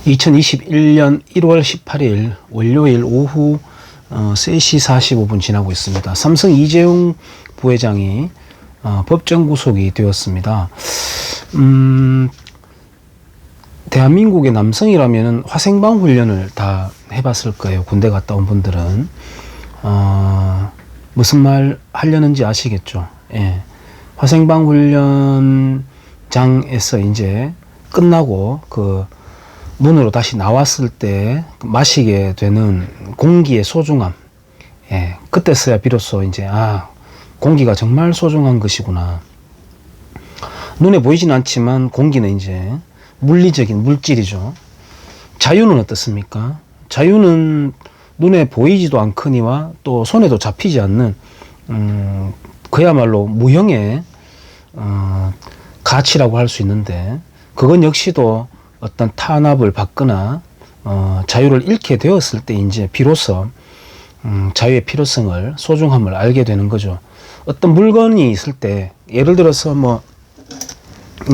2021년 1월 18일 월요일 오후 3시 45분 지나고 있습니다. 삼성 이재용 부회장이 법정 구속이 되었습니다. 대한민국의 남성이라면 화생방 훈련을 다 해봤을 거예요. 군대 갔다 온 분들은. 무슨 말 하려는지 아시겠죠? 예. 화생방 훈련장에서 이제 끝나고 그 문으로 다시 나왔을 때 마시게 되는 공기의 소중함. 예. 그때서야 비로소 이제, 공기가 정말 소중한 것이구나. 눈에 보이진 않지만 공기는 이제 물리적인 물질이죠. 자유는 어떻습니까? 자유는 눈에 보이지도 않거니와 또 손에도 잡히지 않는 그야말로 무형의 가치라고 할 수 있는데, 그건 역시도 어떤 탄압을 받거나 자유를 잃게 되었을 때 이제 비로소 자유의 필요성을, 소중함을 알게 되는 거죠. 어떤 물건이 있을 때, 예를 들어서 뭐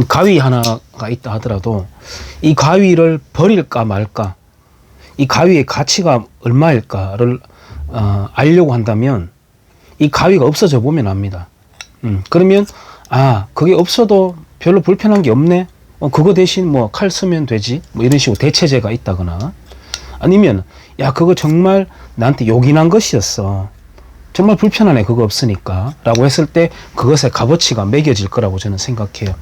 가위 하나가 있다 하더라도 이 가위를 버릴까 말까, 이 가위의 가치가 얼마일까를 알려고 한다면 이 가위가 없어져 보면 압니다. 그러면 그게 없어도 별로 불편한 게 없네, 그거 대신 뭐 칼 쓰면 되지, 뭐 이런 식으로 대체제가 있다거나, 아니면 야 그거 정말 나한테 요긴한 것이었어, 정말 불편하네 그거 없으니까 라고 했을 때 그것의 값어치가 매겨질 거라고 저는 생각해요.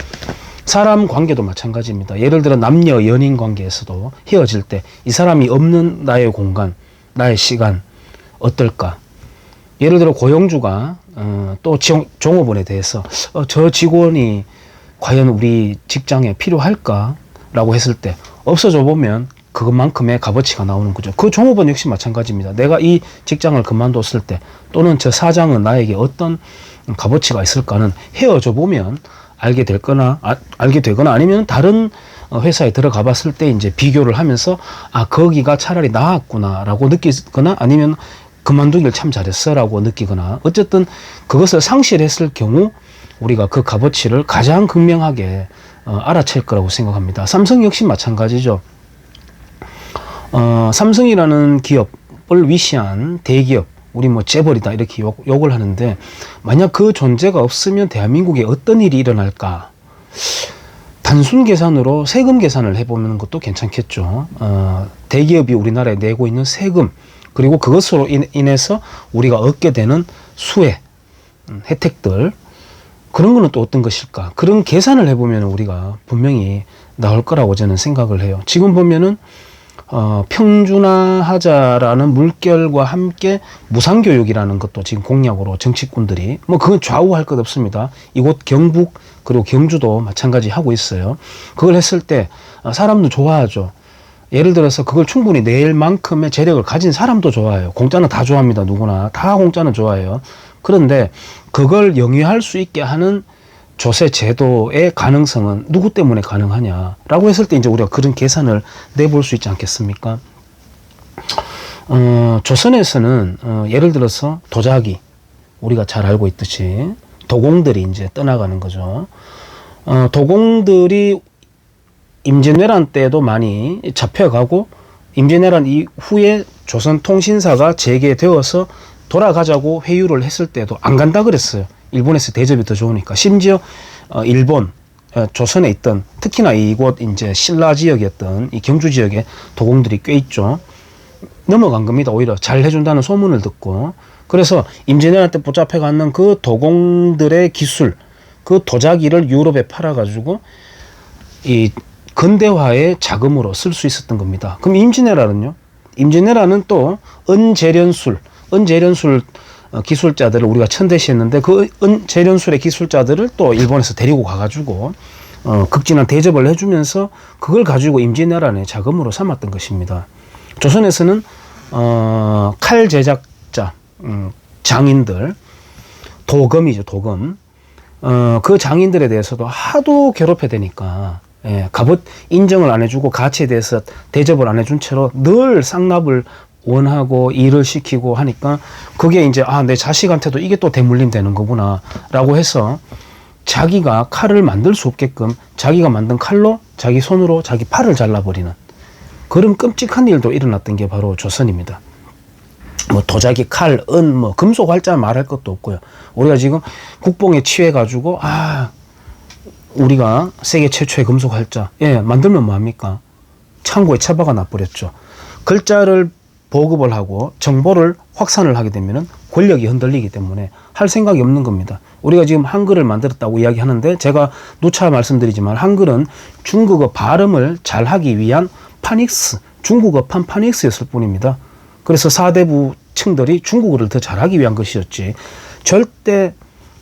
사람 관계도 마찬가지입니다. 예를 들어 남녀 연인 관계에서도 헤어질 때 이 사람이 없는 나의 공간, 나의 시간 어떨까. 예를 들어 고용주가 또 종업원에 대해서 저 직원이 과연 우리 직장에 필요할까 라고 했을 때 없어져 보면 그것만큼의 값어치가 나오는 거죠. 그 종업원 역시 마찬가지입니다. 내가 이 직장을 그만뒀을 때, 또는 저 사장은 나에게 어떤 값어치가 있을까는 헤어져 보면 알게 되거나 아니면 다른 회사에 들어가 봤을 때 이제 비교를 하면서 거기가 차라리 나았구나 라고 느끼거나, 아니면 그만두길 참 잘했어 라고 느끼거나, 어쨌든 그것을 상실했을 경우 우리가 그 값어치를 가장 극명하게 알아챌 거라고 생각합니다. 삼성 역시 마찬가지죠. 삼성이라는 기업을 위시한 대기업, 우리 뭐 재벌이다 이렇게 욕을 하는데, 만약 그 존재가 없으면 대한민국에 어떤 일이 일어날까? 단순 계산으로 세금 계산을 해보는 것도 괜찮겠죠. 대기업이 우리나라에 내고 있는 세금, 그리고 그것으로 인해서 우리가 얻게 되는 수혜, 혜택들, 그런 거는 또 어떤 것일까? 그런 계산을 해보면 우리가 분명히 나올 거라고 저는 생각을 해요. 지금 보면은 평준화하자라는 물결과 함께 무상교육이라는 것도 지금 공약으로 정치꾼들이, 뭐 그건 좌우할 것 없습니다. 이곳 경북 그리고 경주도 마찬가지 하고 있어요. 그걸 했을 때 사람도 좋아하죠. 예를 들어서 그걸 충분히 낼 만큼의 재력을 가진 사람도 좋아해요. 공짜는 다 좋아합니다. 누구나 다 공짜는 좋아해요. 그런데 그걸 영위할 수 있게 하는 조세 제도의 가능성은 누구 때문에 가능하냐라고 했을 때 이제 우리가 그런 계산을 내볼 수 있지 않겠습니까? 조선에서는 예를 들어서 도자기, 우리가 잘 알고 있듯이 도공들이 이제 떠나가는 거죠. 도공들이 임진왜란 때도 많이 잡혀가고, 임진왜란 이후에 조선통신사가 재개되어서 돌아가자고 회유를 했을 때도 안 간다 그랬어요. 일본에서 대접이 더 좋으니까. 심지어 일본, 조선에 있던, 특히나 이곳 이제 신라 지역이었던 이 경주 지역에 도공들이 꽤 있죠. 넘어간 겁니다. 오히려 잘 해준다는 소문을 듣고. 그래서 임진왜란 때 붙잡혀 갔는 그 도공들의 기술, 그 도자기를 유럽에 팔아가지고 이 근대화의 자금으로 쓸 수 있었던 겁니다. 그럼 임진왜란은요? 임진왜란은 또 은재련술 기술자들을 우리가 천대시했는데, 그 은재련술의 기술자들을 또 일본에서 데리고 가가지고 극진한 대접을 해주면서 그걸 가지고 임진왜란의 자금으로 삼았던 것입니다. 조선에서는 칼 제작자, 장인들, 도검이죠, 도검. 그 장인들에 대해서도 하도 괴롭혀야 되니까, 값 인정을 안 해주고 가치에 대해서 대접을 안 해준 채로 늘 쌍납을 원하고 일을 시키고 하니까, 그게 이제 내 자식한테도 이게 또 대물림 되는 거구나 라고 해서 자기가 칼을 만들 수 없게끔 자기가 만든 칼로 자기 손으로 자기 팔을 잘라버리는, 그런 끔찍한 일도 일어났던 게 바로 조선입니다. 뭐 도자기, 칼, 은, 뭐 금속 활자 말할 것도 없고요. 우리가 지금 국뽕에 취해 가지고 우리가 세계 최초의 금속 활자 만들면 뭐합니까? 창고에 처박아 놔버렸죠. 글자를 보급을 하고 정보를 확산을 하게 되면은 권력이 흔들리기 때문에 할 생각이 없는 겁니다. 우리가 지금 한글을 만들었다고 이야기하는데 제가 누차 말씀드리지만 한글은 중국어 발음을 잘하기 위한 파닉스, 중국어판 파닉스였을 뿐입니다. 그래서 사대부층들이 중국어를 더 잘하기 위한 것이었지 절대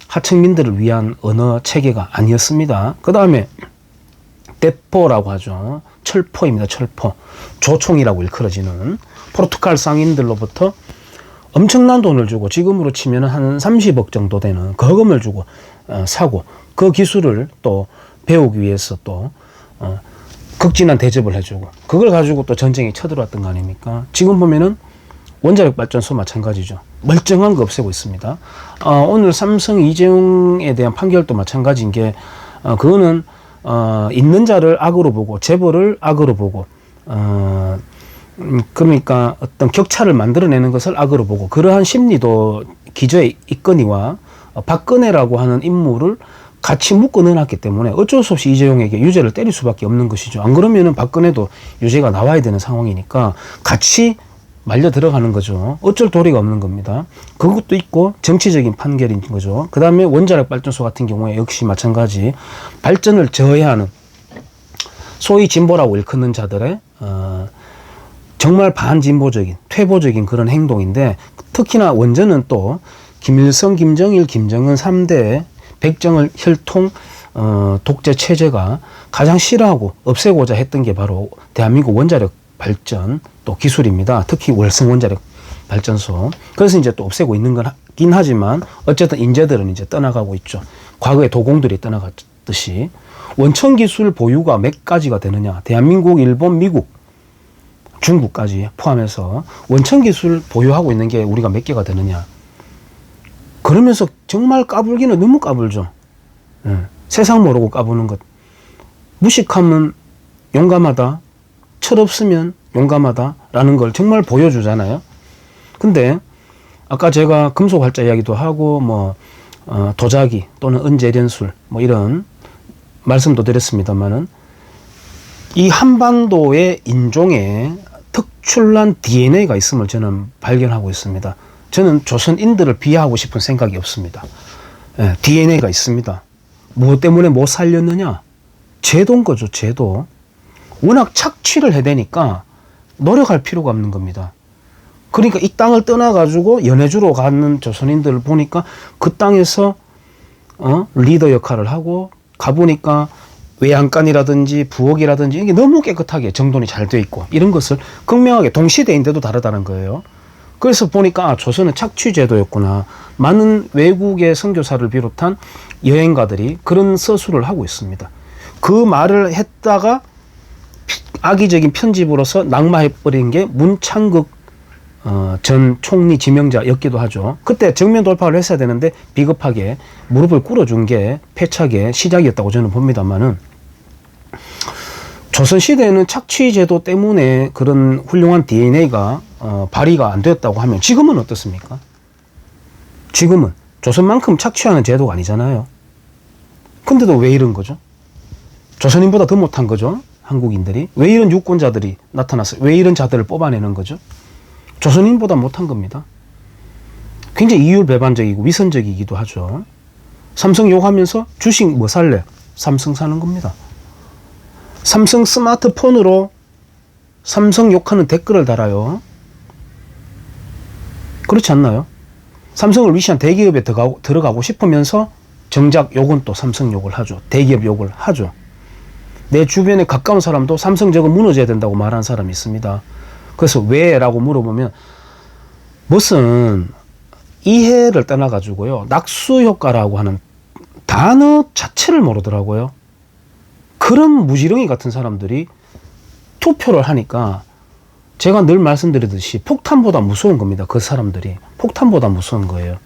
하층민들을 위한 언어 체계가 아니었습니다. 그 다음에 대포라고 하죠. 철포입니다. 철포. 조총이라고 일컬어지는 포르투갈 상인들로부터 엄청난 돈을 주고 지금으로 치면 한 30억 정도 되는 거금을 주고 사고 그 기술을 또 배우기 위해서 또 극진한 대접을 해주고 그걸 가지고 또 전쟁에 쳐들어왔던 거 아닙니까? 지금 보면은 원자력 발전소 마찬가지죠. 멀쩡한 거 없애고 있습니다. 오늘 삼성 이재용에 대한 판결도 마찬가지인 게 그거는 있는 자를 악으로 보고 재벌을 악으로 보고 그러니까 어떤 격차를 만들어내는 것을 악으로 보고 그러한 심리도 기저에 있거니와 박근혜라고 하는 인물을 같이 묶어 넣어놨기 때문에 어쩔 수 없이 이재용에게 유죄를 때릴 수밖에 없는 것이죠. 안 그러면은 박근혜도 유죄가 나와야 되는 상황이니까 같이 말려 들어가는 거죠. 어쩔 도리가 없는 겁니다. 그것도 있고 정치적인 판결인 거죠. 그 다음에 원자력 발전소 같은 경우에 역시 마찬가지 발전을 저해하는 소위 진보라고 일컫는 자들의 정말 반진보적인 퇴보적인 그런 행동인데 특히나 원전은 또 김일성, 김정일, 김정은 3대 백정을 혈통 독재 체제가 가장 싫어하고 없애고자 했던 게 바로 대한민국 원자력 발전 또 기술입니다. 특히 월성 원자력 발전소. 그래서 이제 또 없애고 있는 거긴 하지만 어쨌든 인재들은 이제 떠나가고 있죠. 과거에 도공들이 떠나갔듯이 원천 기술 보유가 몇 가지가 되느냐. 대한민국, 일본, 미국, 중국까지 포함해서 원천 기술 보유하고 있는 게 우리가 몇 개가 되느냐. 그러면서 정말 까불기는 너무 까불죠. 세상 모르고 까부는 것. 무식하면 용감하다. 철없으면 용감하다라는 걸 정말 보여주잖아요. 근데 아까 제가 금속 활자 이야기도 하고 도자기 또는 은재련술 이런 말씀도 드렸습니다만은 이 한반도의 인종에 특출난 DNA가 있음을 저는 발견하고 있습니다. 저는 조선인들을 비하하고 싶은 생각이 없습니다. DNA가 있습니다. 무엇 때문에 못 살렸느냐? 제도인 거죠, 제도. 워낙 착취를 해대니까 노력할 필요가 없는 겁니다. 그러니까 이 땅을 떠나가지고 연해주로 가는 조선인들을 보니까 그 땅에서 리더 역할을 하고 가보니까 외양간이라든지 부엌이라든지 이게 너무 깨끗하게 정돈이 잘 돼 있고 이런 것을 극명하게 동시대인데도 다르다는 거예요. 그래서 보니까 조선은 착취제도였구나. 많은 외국의 선교사를 비롯한 여행가들이 그런 서술을 하고 있습니다. 그 말을 했다가 악의적인 편집으로서 낙마해버린 게 문창극 전 총리 지명자였기도 하죠. 그때 정면 돌파를 했어야 되는데 비겁하게 무릎을 꿇어준 게 패착의 시작이었다고 저는 봅니다만은 조선시대에는 착취제도 때문에 그런 훌륭한 DNA가 발휘가 안 되었다고 하면 지금은 어떻습니까? 지금은 조선만큼 착취하는 제도가 아니잖아요. 근데도 왜 이런 거죠? 조선인보다 더 못한 거죠. 한국인들이. 왜 이런 유권자들이 나타났어요? 왜 이런 자들을 뽑아내는 거죠? 조선인보다 못한 겁니다. 굉장히 이율배반적이고 위선적이기도 하죠. 삼성 욕하면서 주식 뭐 살래? 삼성 사는 겁니다. 삼성 스마트폰으로 삼성 욕하는 댓글을 달아요. 그렇지 않나요? 삼성을 위시한 대기업에 들어가고 싶으면서 정작 욕은 또 삼성 욕을 하죠. 대기업 욕을 하죠. 내 주변에 가까운 사람도 삼성 저거 무너져야 된다고 말하는 사람이 있습니다. 그래서 왜? 라고 물어보면 무슨 이해를 떠나가지고요. 낙수효과라고 하는 단어 자체를 모르더라고요. 그런 무지렁이 같은 사람들이 투표를 하니까 제가 늘 말씀드리듯이 폭탄보다 무서운 겁니다. 그 사람들이. 폭탄보다 무서운 거예요.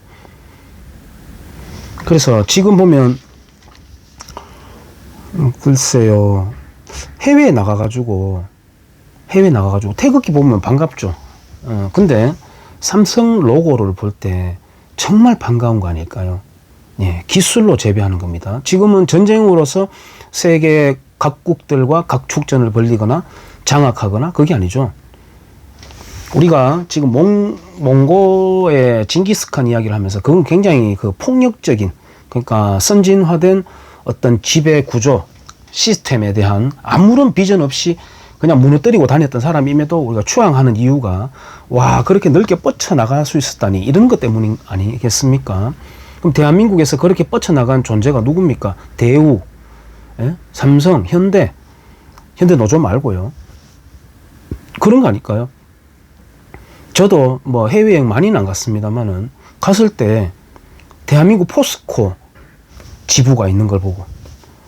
그래서 지금 보면 글쎄요. 해외에 나가가지고 해외 나가가지고 태극기 보면 반갑죠. 근데 삼성 로고를 볼 때 정말 반가운 거 아닐까요? 예, 기술로 재배하는 겁니다. 지금은 전쟁으로서 세계 각국들과 각축전을 벌리거나 장악하거나 그게 아니죠. 우리가 지금 몽고의 징기스칸 이야기를 하면서 그건 굉장히 그 폭력적인, 그러니까 선진화된 어떤 지배 구조 시스템에 대한 아무런 비전 없이 그냥 무너뜨리고 다녔던 사람임에도 우리가 추앙하는 이유가, 와, 그렇게 넓게 뻗쳐나갈 수 있었다니, 이런 것 때문 아니겠습니까? 그럼 대한민국에서 그렇게 뻗쳐나간 존재가 누굽니까? 대우, 예? 삼성, 현대 노조 말고요. 그런 거 아닐까요? 저도 뭐 해외여행 많이는 안 갔습니다만은 갔을 때 대한민국 포스코 지부가 있는 걸 보고,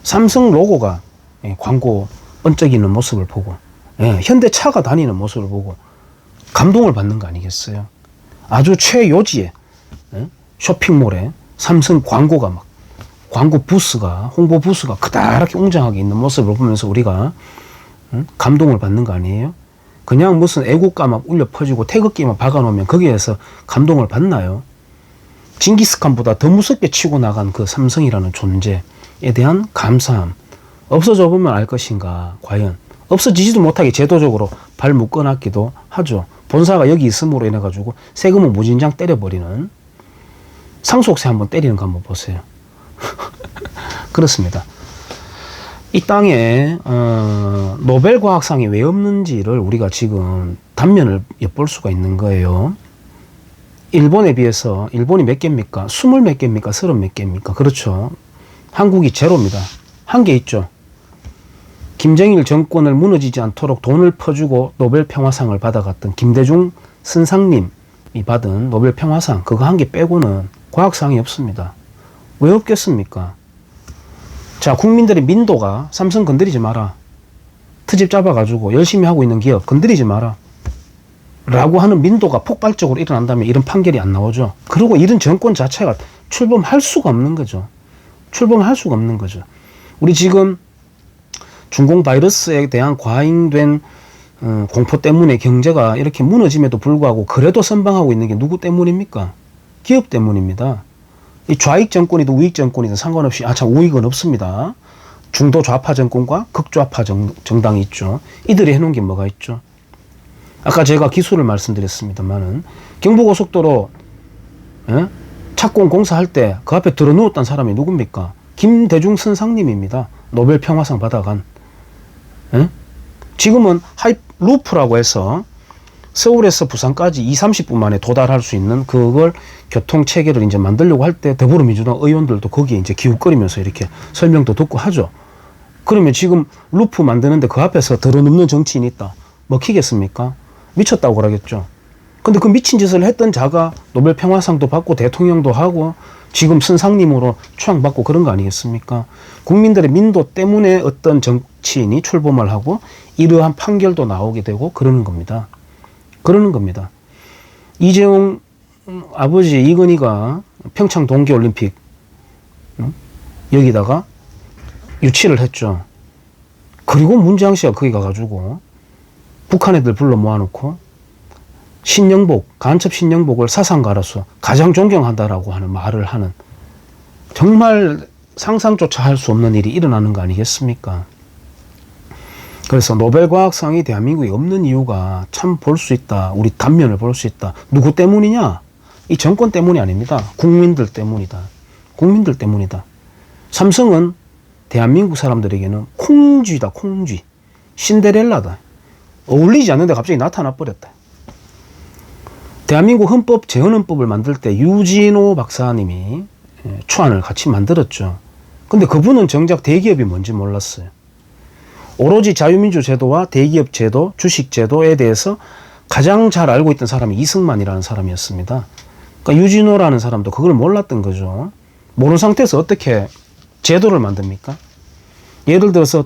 삼성 로고가 광고 번쩍이는 모습을 보고, 현대차가 다니는 모습을 보고 감동을 받는 거 아니겠어요? 아주 최요지에 쇼핑몰에 삼성 광고가 막, 광고 부스가, 홍보 부스가 그다랗게 웅장하게 있는 모습을 보면서 우리가 감동을 받는 거 아니에요? 그냥 무슨 애국가 막 울려 퍼지고 태극기만 박아놓으면 거기에서 감동을 받나요? 징기스칸보다 더 무섭게 치고 나간 그 삼성이라는 존재에 대한 감사함, 없어져 보면 알 것인가, 과연 없어지지도 못하게 제도적으로 발 묶어놨기도 하죠. 본사가 여기 있음으로 인해 가지고 세금은 무진장 때려버리는, 상속세 한번 때리는 거 한번 보세요. 그렇습니다. 이 땅에 노벨 과학상이 왜 없는지를 우리가 지금 단면을 엿볼 수가 있는 거예요. 일본에 비해서, 일본이 몇 개입니까? 20 몇 개입니까? 30 몇 개입니까? 그렇죠. 한국이 제로입니다. 한 개 있죠. 김정일 정권을 무너지지 않도록 돈을 퍼주고 노벨 평화상을 받아갔던 김대중 선상님이 받은 노벨 평화상, 그거 한 개 빼고는 과학상이 없습니다. 왜 없겠습니까? 자, 국민들의 민도가 삼성 건드리지 마라, 트집 잡아가지고 열심히 하고 있는 기업 건드리지 마라 라고 하는 민도가 폭발적으로 일어난다면 이런 판결이 안 나오죠. 그리고 이런 정권 자체가 출범할 수가 없는 거죠. 출범할 수가 없는 거죠. 우리 지금 중공 바이러스에 대한 과잉된 공포 때문에 경제가 이렇게 무너짐에도 불구하고 그래도 선방하고 있는 게 누구 때문입니까? 기업 때문입니다. 이 좌익 정권이든 우익 정권이든 상관없이, 참 우익은 없습니다. 중도 좌파 정권과 극좌파 정당이 있죠. 이들이 해놓은 게 뭐가 있죠? 아까 제가 기술을 말씀드렸습니다만은 경부고속도로 착공 공사할 때 그 앞에 들어 누웠던 사람이 누굽니까? 김대중 선상님입니다. 노벨 평화상 받아간. 지금은 하이루프라고 해서 서울에서 부산까지 20-30분 만에 도달할 수 있는 그걸 교통체계를 이제 만들려고 할 때 더불어민주당 의원들도 거기에 이제 기웃거리면서 이렇게 설명도 듣고 하죠. 그러면 지금 루프 만드는데 그 앞에서 들어눕는 정치인이 있다, 먹히겠습니까? 미쳤다고 그러겠죠. 근데 그 미친 짓을 했던 자가 노벨 평화상도 받고 대통령도 하고 지금 선상님으로 추앙받고 그런 거 아니겠습니까? 국민들의 민도 때문에 어떤 정치인이 출범을 하고 이러한 판결도 나오게 되고 그러는 겁니다. 그러는 겁니다. 이재용 아버지 이건희가 평창 동계올림픽 여기다가 유치를 했죠. 그리고 문재양 씨가 거기 가가지고 북한 애들 불러 모아놓고 신영복, 간첩 신영복을 사상가로서 가장 존경한다라고 하는 말을 하는, 정말 상상조차 할 수 없는 일이 일어나는 거 아니겠습니까? 그래서 노벨과학상이 대한민국에 없는 이유가 참 볼 수 있다. 우리 단면을 볼 수 있다. 누구 때문이냐? 이 정권 때문이 아닙니다. 국민들 때문이다. 국민들 때문이다. 삼성은 대한민국 사람들에게는 콩쥐다. 콩쥐. 신데렐라다. 어울리지 않는데 갑자기 나타나 버렸다. 대한민국 헌법, 재헌헌법을 만들 때 유진호 박사님이 초안을 같이 만들었죠. 근데 그분은 정작 대기업이 뭔지 몰랐어요. 오로지 자유민주 제도와 대기업 제도, 주식 제도에 대해서 가장 잘 알고 있던 사람이 이승만이라는 사람이었습니다. 그러니까 유진호라는 사람도 그걸 몰랐던 거죠. 모르는 상태에서 어떻게 제도를 만듭니까? 예를 들어서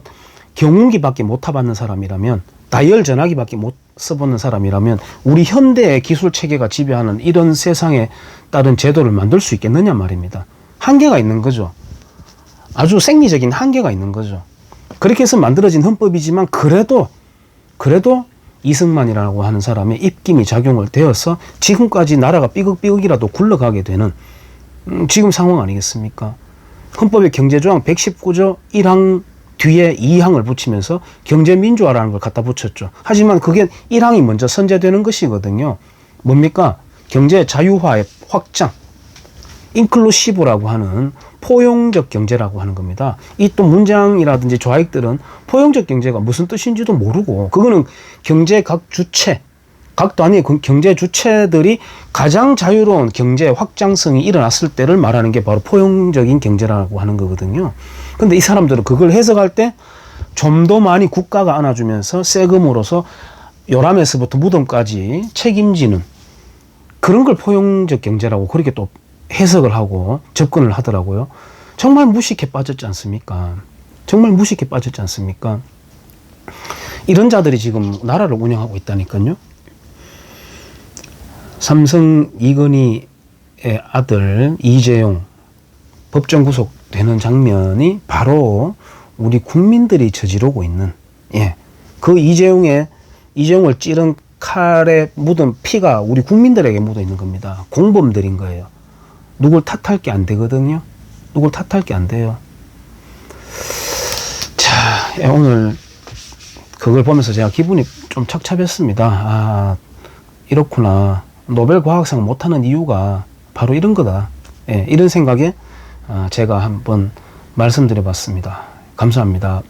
경운기밖에 못 타봤는 사람이라면, 다이얼 전화기밖에 못 써보는 사람이라면 우리 현대의 기술 체계가 지배하는 이런 세상에 따른 제도를 만들 수 있겠느냐 말입니다. 한계가 있는 거죠. 아주 생리적인 한계가 있는 거죠. 그렇게 해서 만들어진 헌법이지만 그래도 이승만이라고 하는 사람의 입김이 작용을 되어서 지금까지 나라가 삐걱삐걱이라도 굴러가게 되는 지금 상황 아니겠습니까? 헌법의 경제조항 119조 1항 뒤에 2항을 붙이면서 경제민주화라는 걸 갖다 붙였죠. 하지만 그게 1항이 먼저 선제되는 것이거든요. 뭡니까? 경제 자유화의 확장, 인클루시브라고 하는 포용적 경제라고 하는 겁니다. 이 또 문장이라든지 좌익들은 포용적 경제가 무슨 뜻인지도 모르고, 그거는 경제 각 주체, 각 단위의 경제 주체들이 가장 자유로운 경제 확장성이 일어났을 때를 말하는 게 바로 포용적인 경제라고 하는 거거든요. 근데 이 사람들은 그걸 해석할 때 좀 더 많이 국가가 안아주면서 세금으로서 요람에서부터 무덤까지 책임지는 그런 걸 포용적 경제라고 그렇게 또 해석을 하고 접근을 하더라고요. 정말 무식해 빠졌지 않습니까? 정말 무식해 빠졌지 않습니까? 이런 자들이 지금 나라를 운영하고 있다니까요. 삼성 이건희의 아들 이재용 법정 구속되는 장면이 바로 우리 국민들이 저지르고 있는, 그 이재용을 찌른 칼에 묻은 피가 우리 국민들에게 묻어 있는 겁니다. 공범들인 거예요. 누굴 탓할 게 안 되거든요. 누굴 탓할 게 안 돼요. 자, 오늘 그걸 보면서 제가 기분이 좀 착잡했습니다. 아, 이렇구나. 노벨 과학상 못하는 이유가 바로 이런 거다. 이런 생각에 제가 한번 말씀드려 봤습니다. 감사합니다.